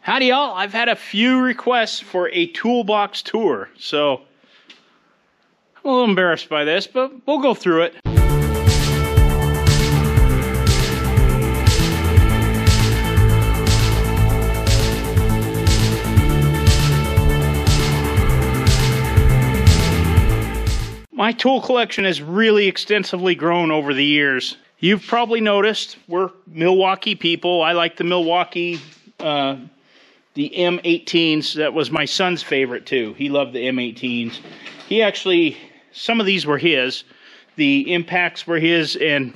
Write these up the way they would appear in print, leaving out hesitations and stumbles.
Howdy y'all, I've had a few requests for a toolbox tour, so I'm a little embarrassed by this, but we'll go through it. My tool collection has really extensively grown over the years. You've probably noticed we're Milwaukee people. I like the Milwaukee the M18s. That was my son's favorite too. He loved the M18s. He actually, some of these were his. The impacts were his, and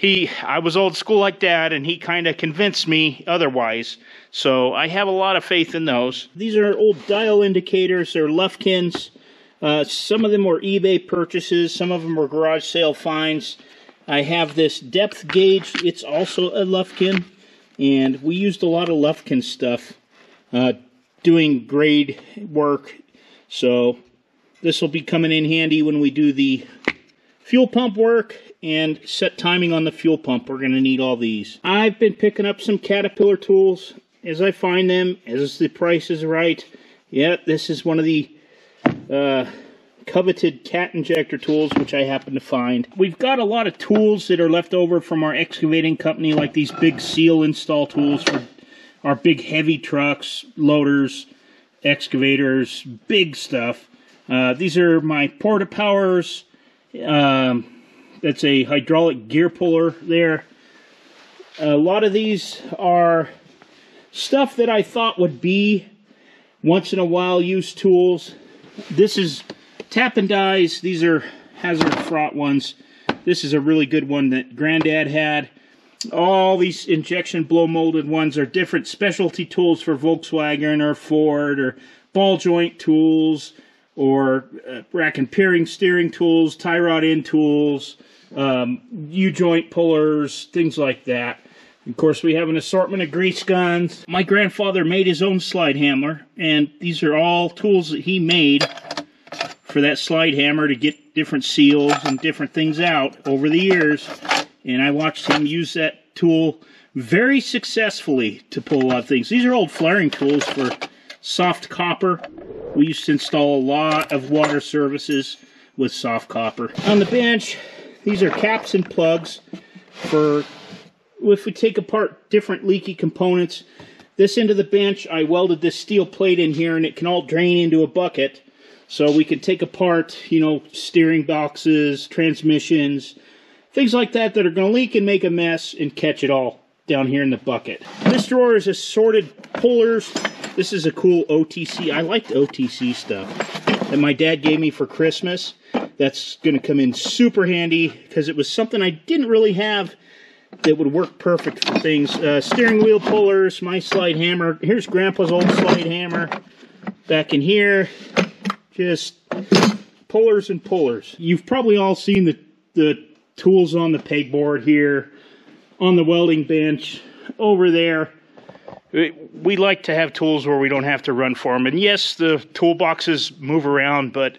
I was old school like Dad, and he kind of convinced me otherwise. So I have a lot of faith in those. These are old dial indicators. They're Lufkins. Some of them were eBay purchases. Some of them were garage sale finds. I have this depth gauge. It's also a Lufkin, and we used a lot of Lufkin stuff doing grade work, so this will be coming in handy when we do the fuel pump work and set timing on the fuel pump. We're going to need all these. I've been picking up some Caterpillar tools as I find them, as the price is right. Yeah, this is one of the coveted cat injector tools, which I happen to find. We've got a lot of tools that are left over from our excavating company, like these big seal install tools for our big heavy trucks, loaders, excavators, big stuff. These are my Porta Powers. That's a hydraulic gear puller there. A lot of these are stuff that I thought would be once in a while use tools. This is tap and dies. These are hazard fraught ones. This is a really good one that Granddad had. All these injection blow molded ones are different specialty tools for Volkswagen or Ford, or ball joint tools, or rack and peering steering tools, tie rod end tools, U-joint pullers, things like that. Of course, we have an assortment of grease guns. My grandfather made his own slide hammer, and these are all tools that he made for that slide hammer to get different seals and different things out over the years. And I watched him use that tool very successfully to pull a lot of things. These are old flaring tools for soft copper. We used to install a lot of water services with soft copper. On the bench, these are caps and plugs for if we take apart different leaky components. This end of the bench, I welded this steel plate in here, and it can all drain into a bucket. So we can take apart, you know, steering boxes, transmissions, things like that that are going to leak and make a mess, and catch it all down here in the bucket. This drawer is assorted pullers. This is a cool OTC. I like the OTC stuff that my dad gave me for Christmas. That's going to come in super handy because it was something I didn't really have that would work perfect for things. Steering wheel pullers, my slide hammer. Here's Grandpa's old slide hammer. Back in here, just pullers and pullers. You've probably all seen the tools on the pegboard here, on the welding bench, over there. We like to have tools where we don't have to run for them. And yes, the toolboxes move around, but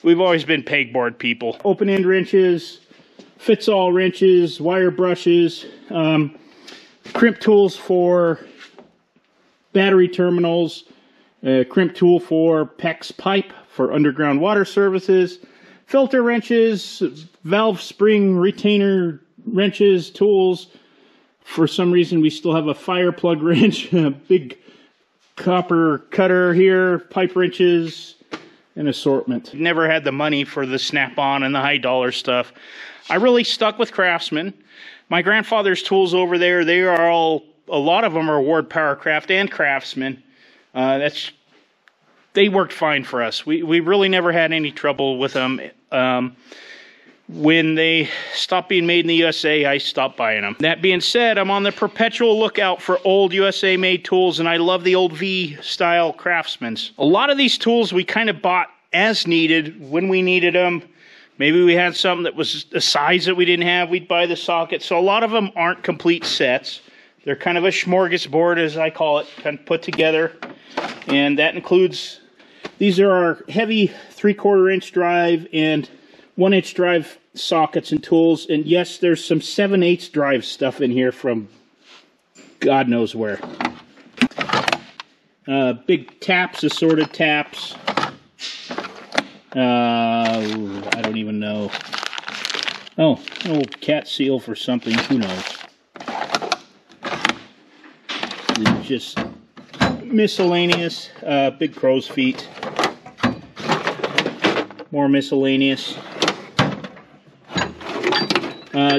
we've always been pegboard people. Open end wrenches, fits-all wrenches, wire brushes, crimp tools for battery terminals, crimp tool for PEX pipe for underground water services, filter wrenches, valve spring retainer wrenches, tools. For some reason, we still have a fire plug wrench, a big copper cutter here, pipe wrenches, an assortment. Never had the money for the Snap-on and the high dollar stuff. I really stuck with Craftsman. My grandfather's tools over there, they are all, a lot of them are Ward Powercraft and Craftsman. They worked fine for us. We really never had any trouble with them. When they stopped being made in the USA, I stopped buying them. That being said, I'm on the perpetual lookout for old USA-made tools, and I love the old V-style Craftsmans. A lot of these tools we kind of bought as needed, when we needed them. Maybe we had something that was a size that we didn't have, we'd buy the socket. So a lot of them aren't complete sets. They're kind of a smorgasbord, as I call it, kind of put together. And that includes, these are our heavy 3/4 inch drive and 1 inch drive sockets and tools. And yes, there's some 7/8 drive stuff in here from God knows where. Big taps, assorted taps. I don't even know. Oh, an old cat seal for something. Who knows? Just miscellaneous. Big crow's feet. More miscellaneous.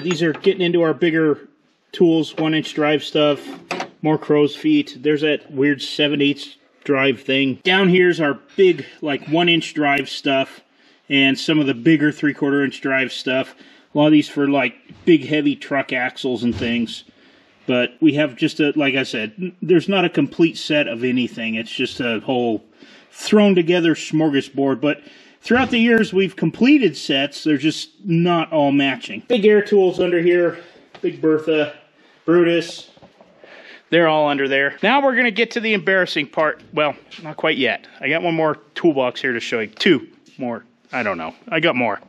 These are getting into our bigger tools, 1-inch drive stuff. More crow's feet. There's that weird 7/8 drive thing. Down here's our big, like, 1-inch drive stuff, and some of the bigger 3/4 inch drive stuff. A lot of these for, like, big heavy truck axles and things. But we have just a, like I said, there's not a complete set of anything. It's just a whole thrown together smorgasbord. But throughout the years we've completed sets, they're just not all matching. Big air tools under here. Big Bertha, Brutus. They're all under there. Now we're going to get to the embarrassing part. Well, not quite yet. I got one more toolbox here to show you. 2 more. I don't know. I got more.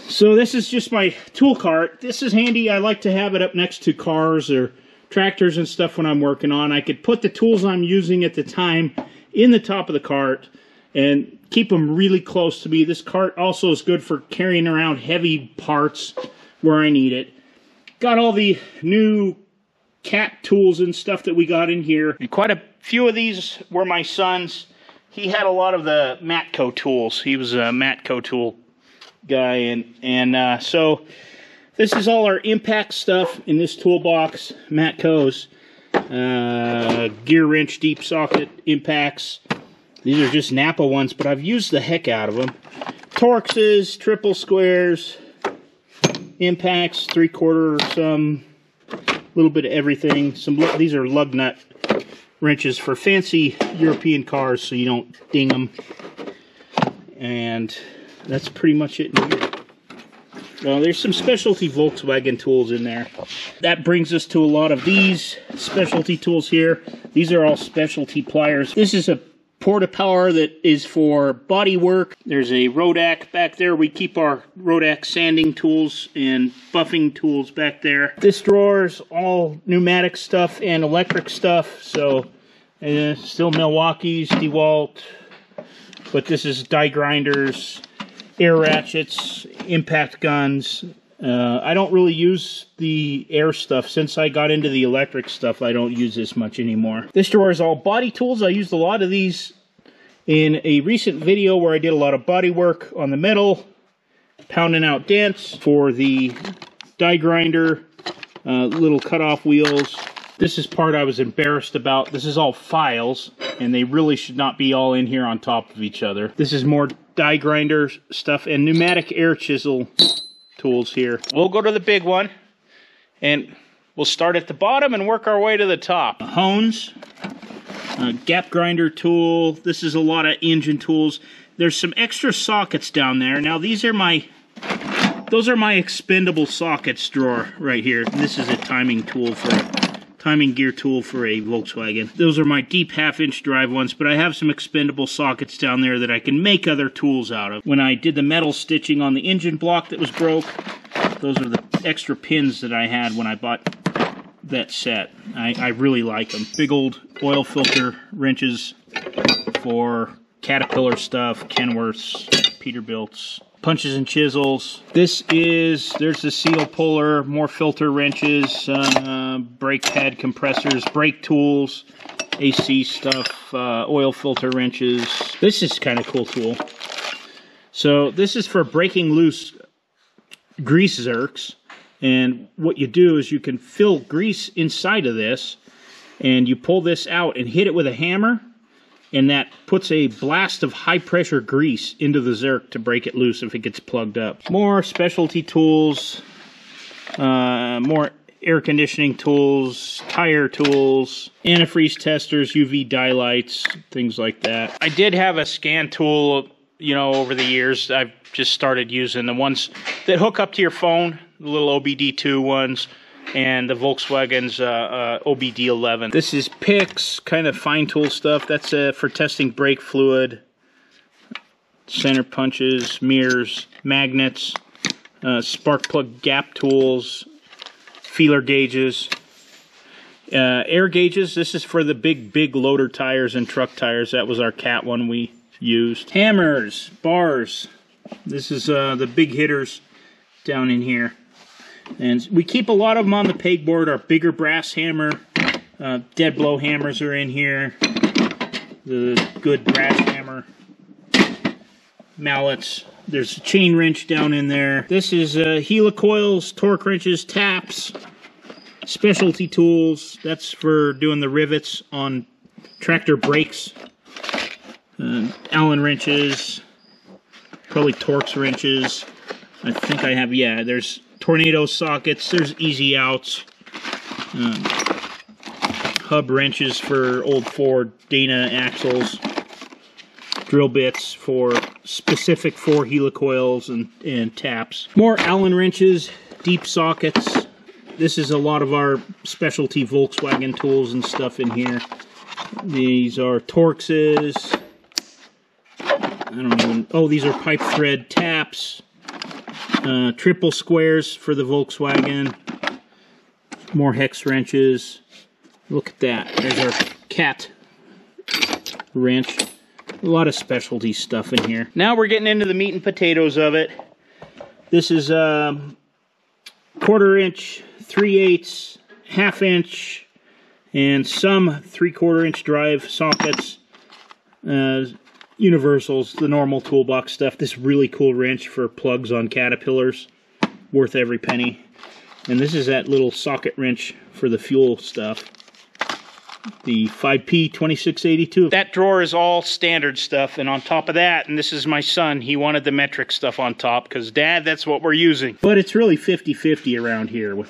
So this is just my tool cart. This is handy. I like to have it up next to cars or tractors and stuff when I'm working on. I could put the tools I'm using at the time in the top of the cart and keep them really close to me. This cart also is good for carrying around heavy parts where I need it. Got all the new cat tools and stuff that we got in here. And quite a few of these were my son's. He had a lot of the Matco tools. He was a Matco tool guy. And so this is all our impact stuff in this toolbox. Matco's. Gear wrench, deep socket impacts. These are just Napa ones, but I've used the heck out of them. Torxes, triple squares, impacts, 3/4, some, little bit of everything. These are lug nut wrenches for fancy European cars, so you don't ding them. And that's pretty much it in here. Well, there's some specialty Volkswagen tools in there. That brings us to a lot of these specialty tools here. These are all specialty pliers. This is a porta-power that is for body work. There's a Rodak back there. We keep our Rodak sanding tools and buffing tools back there. This drawer's all pneumatic stuff and electric stuff. So still Milwaukee's, DeWalt, but this is die grinders, air ratchets, impact guns. I don't really use the air stuff. Since I got into the electric stuff, I don't use this much anymore. This drawer is all body tools. I used a lot of these in a recent video where I did a lot of body work on the metal, pounding out dents for the die grinder, little cutoff wheels. This is part I was embarrassed about. This is all files, and they really should not be all in here on top of each other. This is more die grinder stuff and pneumatic air chisel tools here. We'll go to the big one, and we'll start at the bottom and work our way to the top. Hones, gap grinder tool. This is a lot of engine tools. There's some extra sockets down there. Now those are my expendable sockets drawer right here. This is a timing gear tool for a Volkswagen. Those are my deep 1/2-inch drive ones, but I have some expendable sockets down there that I can make other tools out of. When I did the metal stitching on the engine block that was broke, those are the extra pins that I had when I bought that set. I really like them. Big old oil filter wrenches for Caterpillar stuff, Kenworths, Peterbilts. Punches and chisels. There's the seal puller, more filter wrenches, brake pad compressors, brake tools, AC stuff, oil filter wrenches. This is kind of cool tool. So this is for breaking loose grease zerks. And what you do is you can fill grease inside of this, and you pull this out and hit it with a hammer, and that puts a blast of high-pressure grease into the zerk to break it loose if it gets plugged up. More specialty tools, more air conditioning tools, tire tools, antifreeze testers, UV dye lights, things like that. I did have a scan tool, you know, over the years. I've just started using the ones that hook up to your phone, the little OBD2 ones, and the Volkswagen's OBD11. This is picks, kind of fine tool stuff. That's for testing brake fluid, center punches, mirrors, magnets, spark plug gap tools, feeler gauges, Air gauges. This is for the big loader tires and truck tires. That was our cat one we used. Hammers, bars. This is the big hitters down in here. And we keep a lot of them on the pegboard. Our bigger brass hammer, dead blow hammers are in here. The good brass hammer. Mallets. There's a chain wrench down in there. This is helicoils, torque wrenches, taps, specialty tools. That's for doing the rivets on tractor brakes. Allen wrenches, probably Torx wrenches. I think I have, yeah, there's tornado sockets, there's easy outs. Hub wrenches for old Ford Dana axles. Drill bits for specific for helicoils and taps. More Allen wrenches, deep sockets. This is a lot of our specialty Volkswagen tools and stuff in here. These are Torxes. I don't even, oh, these are pipe thread taps. Triple squares for the Volkswagen. More hex wrenches. Look at that. There's our cat wrench. A lot of specialty stuff in here. Now we're getting into the meat and potatoes of it. This is 1/4 inch, 3/8, 1/2 inch, and some 3/4 inch drive sockets. Universals, the normal toolbox stuff. This really cool wrench for plugs on Caterpillars. Worth every penny. And this is that little socket wrench for the fuel stuff. The 5P 2682. That drawer is all standard stuff, and on top of that, and this is my son, he wanted the metric stuff on top, because Dad, that's what we're using. But it's really 50-50 around here with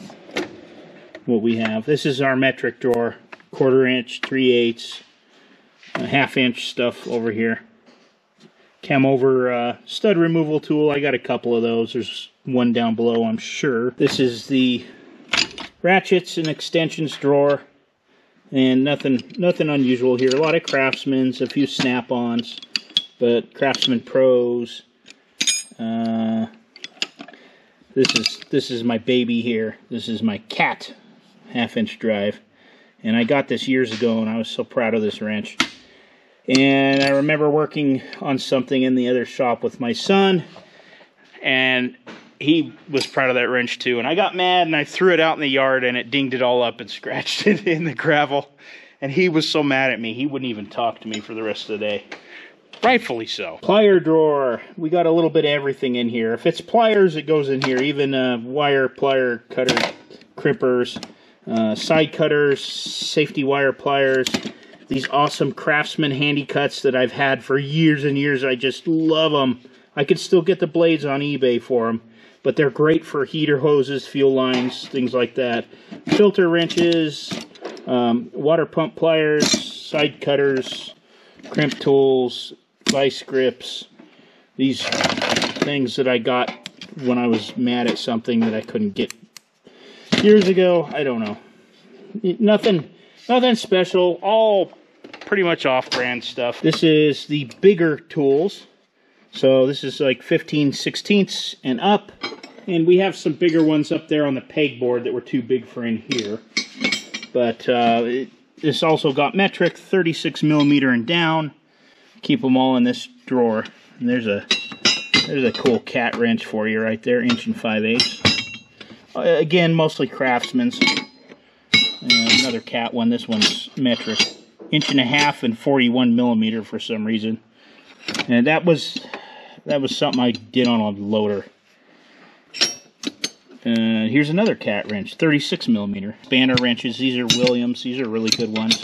what we have. This is our metric drawer. 1/4 inch, 3/8, 1/2 inch stuff over here. Cam over stud removal tool. I got a couple of those. There's one down below, I'm sure. This is the ratchets and extensions drawer. And nothing unusual here. A lot of Craftsman's, a few Snap-ons, but Craftsman Pros. This is my baby here. This is my cat 1/2 inch drive, and I got this years ago, and I was so proud of this wrench. And I remember working on something in the other shop with my son, and he was proud of that wrench too. And I got mad and I threw it out in the yard and it dinged it all up and scratched it in the gravel. And he was so mad at me, he wouldn't even talk to me for the rest of the day. Rightfully so. Plier drawer. We got a little bit of everything in here. If it's pliers, it goes in here. Even wire plier cutter crimpers, side cutters, safety wire pliers. These awesome Craftsman handy cuts that I've had for years and years. I just love them. I could still get the blades on eBay for them. But they're great for heater hoses, fuel lines, things like that. Filter wrenches, water pump pliers, side cutters, crimp tools, vice grips. These things that I got when I was mad at something that I couldn't get years ago. I don't know. Nothing special. All pretty much off-brand stuff. This is the bigger tools. So this is like 15/16 and up. And we have some bigger ones up there on the pegboard that were too big for in here. But this also got metric, 36mm and down. Keep them all in this drawer. And there's a cool cat wrench for you right there, 1 5/8. Again, mostly Craftsman's. Another cat one. This one's metric, 1.5 and 41mm for some reason. And that was something I did on a loader. Here's another cat wrench, 36mm. Spanner wrenches, these are Williams, these are really good ones.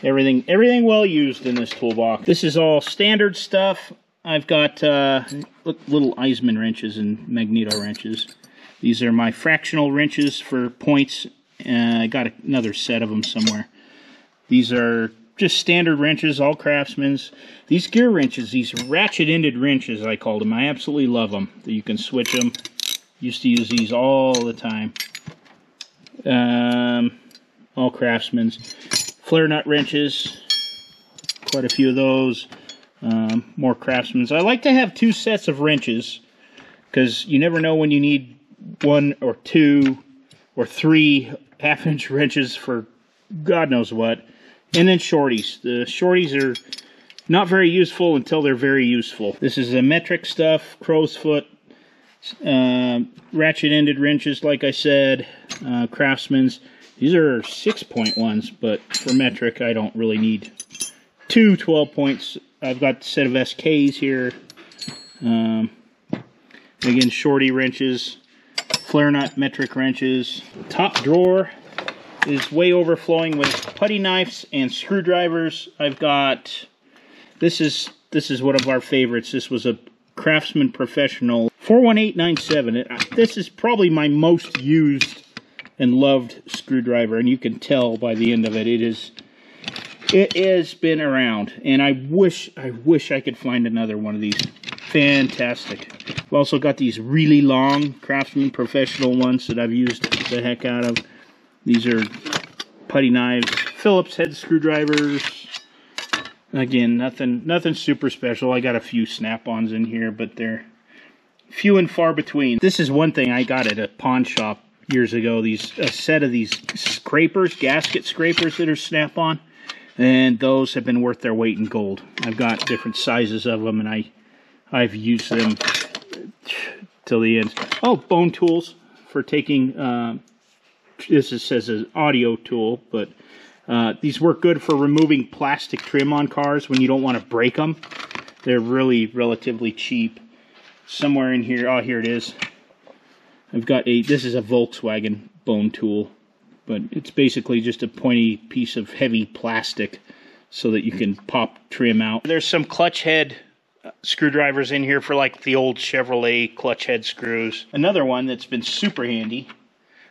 Everything well used in this toolbox. This is all standard stuff. I've got little Eisman wrenches and magneto wrenches. These are my fractional wrenches for points. I got another set of them somewhere. These are just standard wrenches, all Craftsman's. These gear wrenches, these ratchet-ended wrenches, I called them. I absolutely love them. You can switch them. Used to use these all the time. All Craftsman's. Flare nut wrenches. Quite a few of those. More Craftsman's. I like to have 2 sets of wrenches, because you never know when you need 1 or 2 or 3 1/2 inch wrenches for God knows what. And then shorties. The shorties are not very useful until they're very useful. This is the metric stuff, crow's foot, ratchet-ended wrenches, like I said, Craftsman's. These are 6-point ones, but for metric, I don't really need two 12 points. I've got a set of SKs here. Again, shorty wrenches, flare nut metric wrenches. Top drawer is way overflowing with putty knives and screwdrivers. I've got, this is one of our favorites. This was a Craftsman Professional 41897. This is probably my most used and loved screwdriver, and you can tell by the end of it, it has been around, and I wish I could find another one of these. Fantastic. I've also got these really long Craftsman Professional ones that I've used the heck out of. These are putty knives, Phillips head screwdrivers. Again, nothing super special. I got a few snap-ons in here, but they're few and far between. This is one thing I got at a pawn shop years ago. A set of these scrapers, gasket scrapers that are snap-on, and those have been worth their weight in gold. I've got different sizes of them, and I've used them till the end. Oh, bone tools for taking. This says an audio tool, but these work good for removing plastic trim on cars when you don't want to break them. They're really relatively cheap. Somewhere in here, oh, here it is. I've got this is a Volkswagen bone tool, but it's basically just a pointy piece of heavy plastic so that you can pop trim out. There's some clutch head screwdrivers in here for like the old Chevrolet clutch head screws. Another one that's been super handy.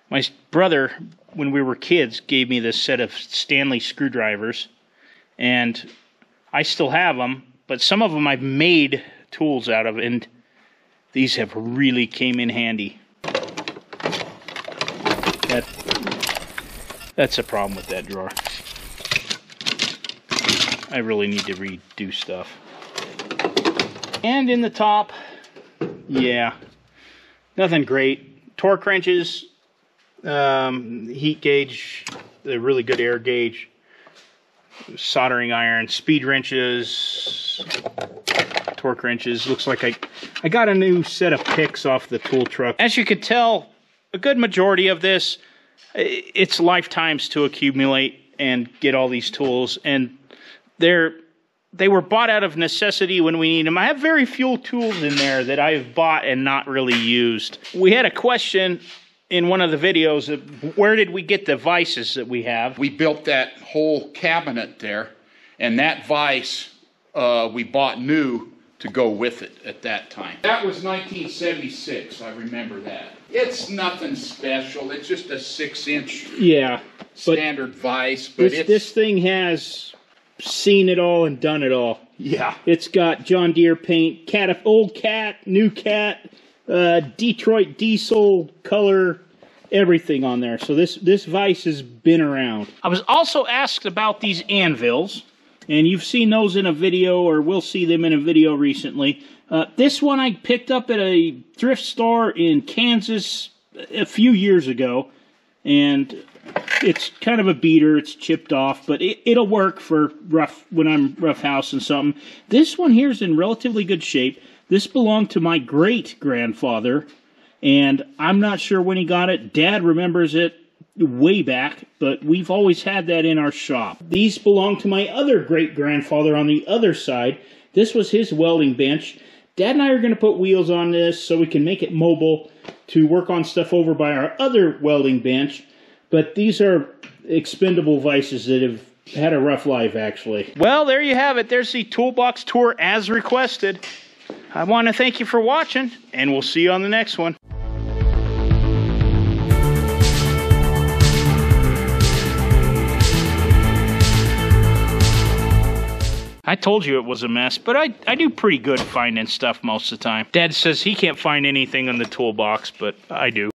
My brother, when we were kids, gave me this set of Stanley screwdrivers, and I still have them, but some of them I've made tools out of, and these have really came in handy. That's a problem with that drawer. I really need to redo stuff. And in the top, yeah, nothing great. Torque wrenches, heat gauge, a really good air gauge, soldering iron, speed wrenches, torque wrenches. Looks like I got a new set of picks off the tool truck. As you can tell, a good majority of this, it's lifetimes to accumulate and get all these tools, and they were bought out of necessity when we need them. I have very few tools in there that I've bought and not really used. We had a question in one of the videos of where did we get the vices that we have? We built that whole cabinet there, and that vise we bought new to go with it at that time. That was 1976, I remember that. It's nothing special, it's just a 6-inch standard vise. But this thing has seen it all and done it all. Yeah. It's got John Deere paint, old cat, new cat, Detroit diesel color, everything on there. So this vise has been around. I was also asked about these anvils, and you've seen those in a video, or will see them in a video recently. This one I picked up at a thrift store in Kansas a few years ago, and it's kind of a beater. It's chipped off, but it'll work for when I'm roughhousing something. This one here is in relatively good shape. This belonged to my great-grandfather, and I'm not sure when he got it. Dad remembers it way back, but we've always had that in our shop. These belong to my other great-grandfather on the other side. This was his welding bench. Dad and I are going to put wheels on this so we can make it mobile to work on stuff over by our other welding bench. But these are expendable vices that have had a rough life, actually. Well, there you have it. There's the Toolbox tour as requested. I want to thank you for watching, and we'll see you on the next one. I told you it was a mess, but I do pretty good finding stuff most of the time. Dad says he can't find anything on the toolbox, but I do.